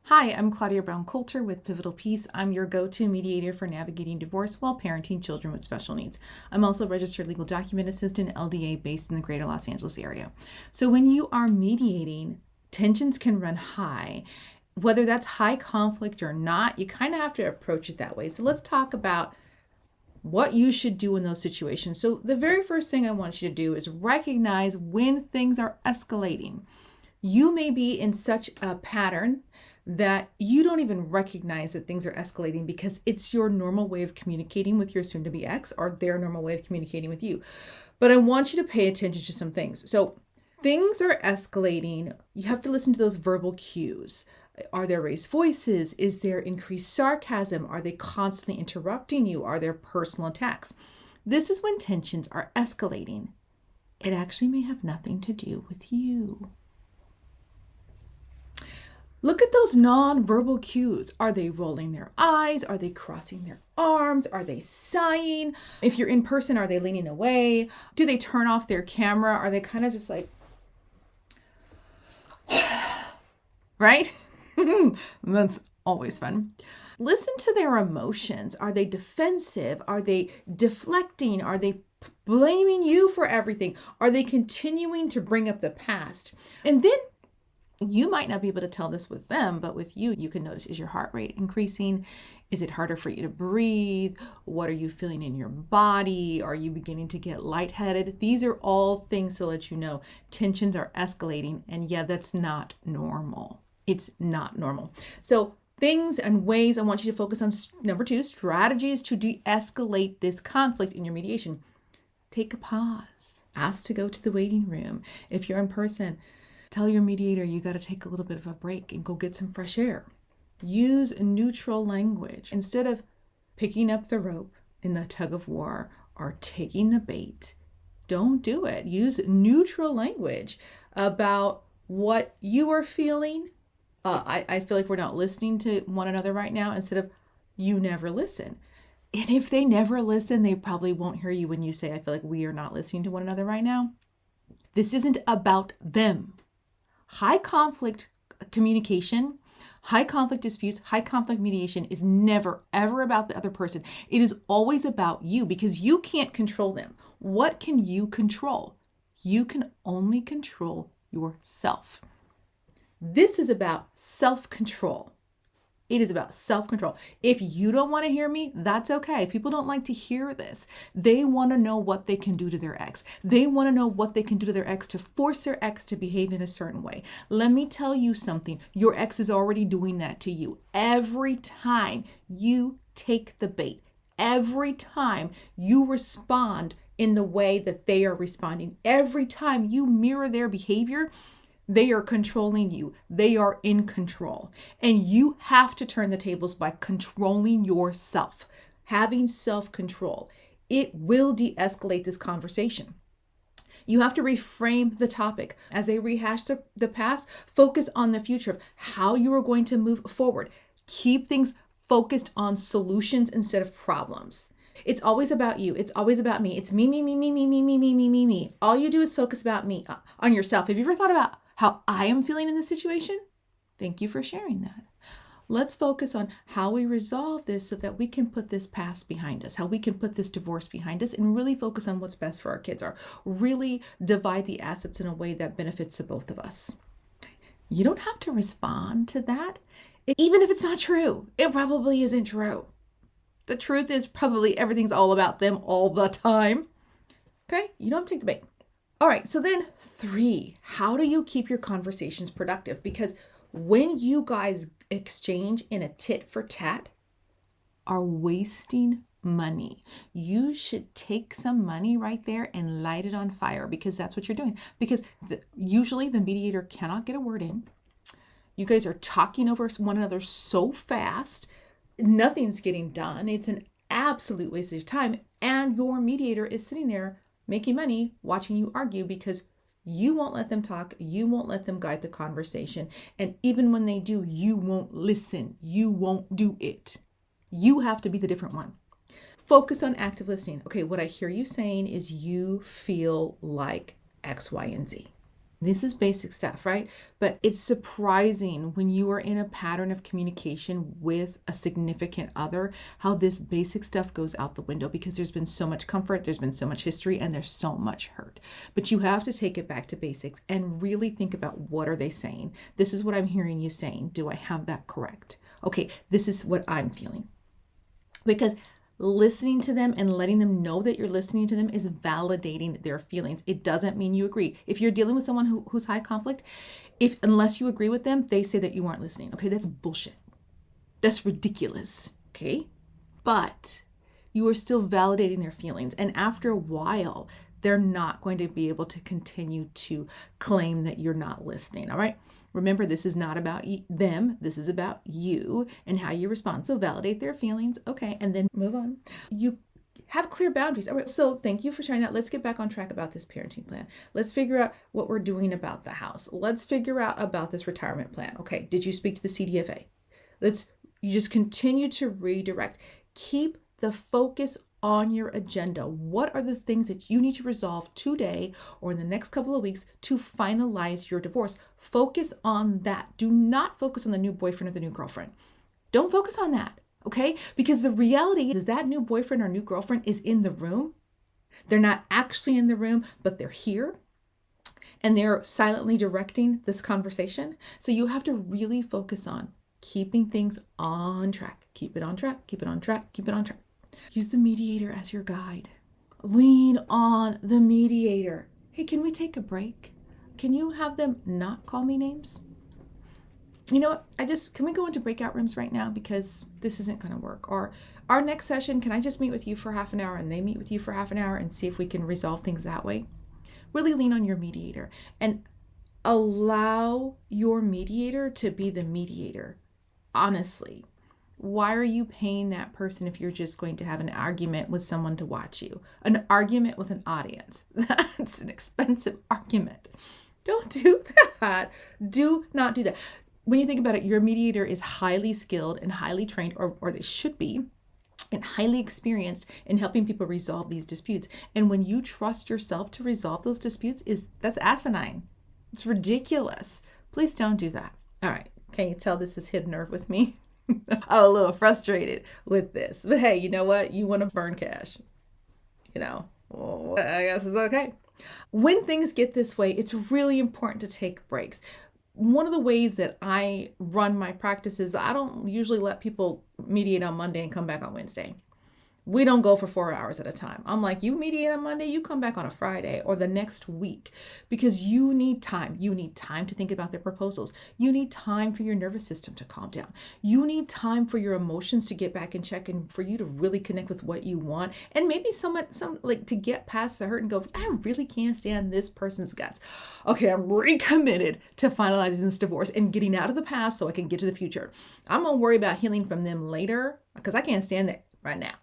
Hi, I'm Claudia Brown Coulter with Pivotal Peace. I'm your go-to mediator for navigating divorce while parenting children with special needs. I'm also a registered legal document assistant, LDA, based in the greater Los Angeles area. So when you are mediating, tensions can run high. Whether that's high conflict or not, you kind of have to approach it that way. So let's talk about what you should do in those situations. So the very first thing I want you to do is recognize when things are escalating. You may be in such a pattern that you don't even recognize that things are escalating because it's your normal way of communicating with your soon-to-be ex or their normal way of communicating with you. But I want you to pay attention to some things. So things are escalating. You have to listen to those verbal cues. Are there raised voices? Is there increased sarcasm? Are they constantly interrupting you? Are there personal attacks? This is when tensions are escalating. It actually may have nothing to do with you. Look at those non-verbal cues. Are they rolling their eyes? Are they crossing their arms? Are they sighing? If you're in person, are they leaning away? Do they turn off their camera? Are they kind of just like, right? That's always fun. Listen to their emotions. Are they defensive? Are they deflecting? Are they blaming you for everything? Are they continuing to bring up the past? And then you might not be able to tell this with them, but with you, you can notice, is your heart rate increasing? Is it harder for you to breathe? What are you feeling in your body? Are you beginning to get lightheaded? These are all things to let you know tensions are escalating. And yeah, that's not normal. It's not normal. So things and ways I want you to focus on. Number 2, strategies to de-escalate this conflict in your mediation. Take a pause. Ask to go to the waiting room. If you're in person, tell your mediator you got to take a little bit of a break and go get some fresh air. Use neutral language. Instead of picking up the rope in the tug of war or taking the bait, don't do it. Use neutral language about what you are feeling. I feel like we're not listening to one another right now, instead of you never listen. And if they never listen, they probably won't hear you when you say, I feel like we are not listening to one another right now. This isn't about them. High conflict communication, high conflict disputes, high conflict mediation is never, ever about the other person. It is always about you, because you can't control them. What can you control? You can only control yourself. This is about self-control. It is about self-control. If you don't want to hear me, that's okay. People don't like to hear this. They want to know what they can do to their ex. They want to know what they can do to their ex to force their ex to behave in a certain way. Let me tell you something. Your ex is already doing that to you. Every time you take the bait, every time you respond in the way that they are responding, every time you mirror their behavior, they are controlling you. They are in control. And you have to turn the tables by controlling yourself, having self-control. It will de-escalate this conversation. You have to reframe the topic. As they rehash the past, focus on the future of how you are going to move forward. Keep things focused on solutions instead of problems. It's always about you. It's always about me. It's me, me, me, me, me, me, me, me, me, me, me. All you do is focus about me, on yourself. Have you ever thought about how I am feeling in this situation? Thank you for sharing that. Let's focus on how we resolve this so that we can put this past behind us, how we can put this divorce behind us, and really focus on what's best for our kids, or really divide the assets in a way that benefits the both of us. You don't have to respond to that. Even if it's not true, it probably isn't true. The truth is probably everything's all about them all the time. Okay? You don't take the bait. All right, so then 3, how do you keep your conversations productive? Because when you guys exchange in a tit for tat, are wasting money. You should take some money right there and light it on fire, because that's what you're doing. Because usually the mediator cannot get a word in. You guys are talking over one another so fast, nothing's getting done. It's an absolute waste of time. And your mediator is sitting there making money watching you argue, because you won't let them talk. You won't let them guide the conversation. And even when they do, you won't listen. You won't do it. You have to be the different one. Focus on active listening. Okay, what I hear you saying is you feel like X, Y, and Z. This is basic stuff, right? But it's surprising when you are in a pattern of communication with a significant other, how this basic stuff goes out the window because there's been so much comfort, there's been so much history, and there's so much hurt. But you have to take it back to basics and really think about, what are they saying? This is what I'm hearing you saying. Do I have that correct? Okay, this is what I'm feeling. Because listening to them and letting them know that you're listening to them is validating their feelings. It doesn't mean you agree. If you're dealing with someone who's high conflict, unless you agree with them, they say that you weren't listening. Okay, that's bullshit. That's ridiculous. Okay, but you are still validating their feelings. And after a while, they're not going to be able to continue to claim that you're not listening. All right. Remember, this is not about them. This is about you and how you respond. So validate their feelings. Okay. And then move on. You have clear boundaries. All right. So thank you for sharing that. Let's get back on track about this parenting plan. Let's figure out what we're doing about the house. Let's figure out about this retirement plan. Okay. Did you speak to the CDFA? You just continue to redirect. Keep the focus on your agenda. What are the things that you need to resolve today or in the next couple of weeks to finalize your divorce? Focus on that. Do not focus on the new boyfriend or the new girlfriend. Don't focus on that, okay? Because the reality is that new boyfriend or new girlfriend is in the room. They're not actually in the room, but they're here and they're silently directing this conversation. So you have to really focus on keeping things on track. Keep it on track, keep it on track, keep it on track. Use the mediator as your guide. Lean on the mediator. Hey, can we take a break? Can you have them not call me names? You know what? Can we go into breakout rooms right now because this isn't going to work? Or our next session, can I just meet with you for half an hour and they meet with you for half an hour and see if we can resolve things that way? Really lean on your mediator and allow your mediator to be the mediator. Honestly. Why are you paying that person if you're just going to have an argument with someone to watch you? An argument with an audience. That's an expensive argument. Don't do that. Do not do that. When you think about it, your mediator is highly skilled and highly trained, or they should be, and highly experienced in helping people resolve these disputes. And when you trust yourself to resolve those disputes, that's asinine. It's ridiculous. Please don't do that. All right. Can you tell this is hidden nerve with me? I'm a little frustrated with this. But hey, you know what? You want to burn cash. I guess it's okay. When things get this way, it's really important to take breaks. One of the ways that I run my practice is I don't usually let people mediate on Monday and come back on Wednesday. We don't go for 4 hours at a time. I'm like, you mediate on Monday, you come back on a Friday or the next week because you need time. You need time to think about their proposals. You need time for your nervous system to calm down. You need time for your emotions to get back in check and for you to really connect with what you want. And maybe to get past the hurt and go, I really can't stand this person's guts. Okay, I'm recommitted to finalizing this divorce and getting out of the past so I can get to the future. I'm going to worry about healing from them later because I can't stand that right now.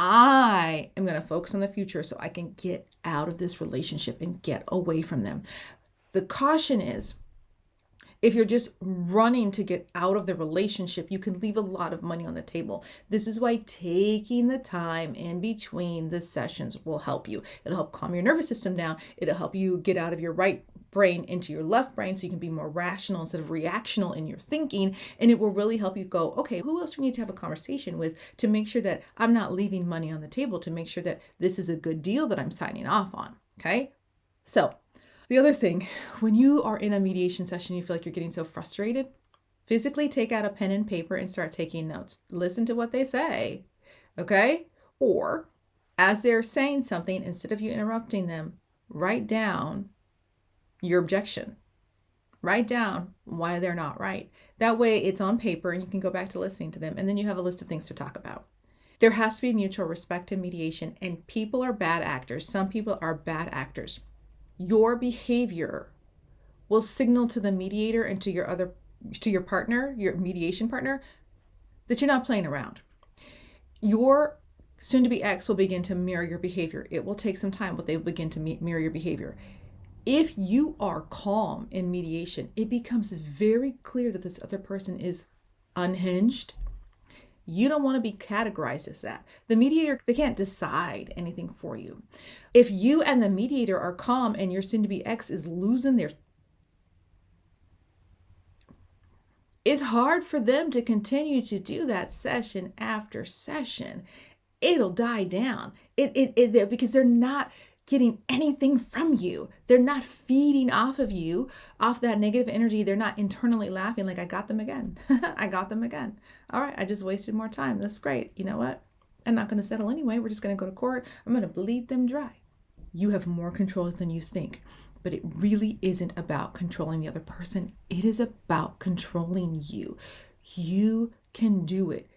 I am going to focus on the future so I can get out of this relationship and get away from them. The caution is, if you're just running to get out of the relationship, you can leave a lot of money on the table. This is why taking the time in between the sessions will help you. It'll help calm your nervous system down. It'll help you get out of your right brain into your left brain so you can be more rational instead of reactional in your thinking. And it will really help you go, okay, who else do we need to have a conversation with to make sure that I'm not leaving money on the table, to make sure that this is a good deal that I'm signing off on. Okay. So the other thing, when you are in a mediation session, you feel like you're getting so frustrated, physically take out a pen and paper and start taking notes. Listen to what they say. Okay. Or as they're saying something, instead of you interrupting them, write down your objection. Write down why they're not right. That way it's on paper and you can go back to listening to them. And then you have a list of things to talk about. There has to be mutual respect in mediation, and people are bad actors. Some people are bad actors. Your behavior will signal to the mediator and to your partner, your mediation partner, that you're not playing around. Your soon-to-be ex will begin to mirror your behavior. It will take some time, but they will begin to mirror your behavior. If you are calm in mediation, it becomes very clear that this other person is unhinged. You don't want to be categorized as that. The mediator, they can't decide anything for you. If you and the mediator are calm and your soon-to-be ex is losing their it's hard for them to continue to do that session after session. It'll die down. Because they're not getting anything from you. They're not feeding off of you, off that negative energy. They're not internally laughing like, I got them again. I got them again. All right, I just wasted more time. That's great. You know what? I'm not going to settle anyway. We're just going to go to court. I'm going to bleed them dry. You have more control than you think. But it really isn't about controlling the other person. It is about controlling you. You can do it.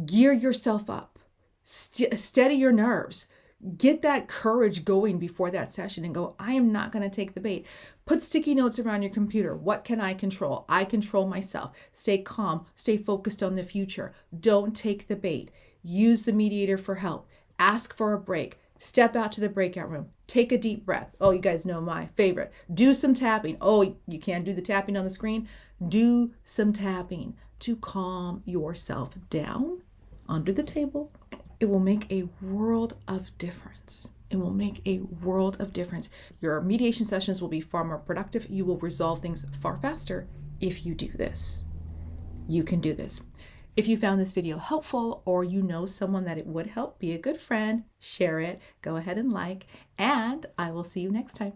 Gear yourself up. Steady your nerves. Get that courage going before that session and go, I am not going to take the bait. Put sticky notes around your computer. What can I control? I control myself. Stay calm. Stay focused on the future. Don't take the bait. Use the mediator for help. Ask for a break. Step out to the breakout room. Take a deep breath. Oh, you guys know my favorite. Do some tapping. Oh, you can't do the tapping on the screen? Do some tapping to calm yourself down under the table. It will make a world of difference. It will make a world of difference. Your mediation sessions will be far more productive. You will resolve things far faster if you do this. You can do this. If you found this video helpful, or you know someone that it would help, be a good friend, share it, go ahead and like, and I will see you next time.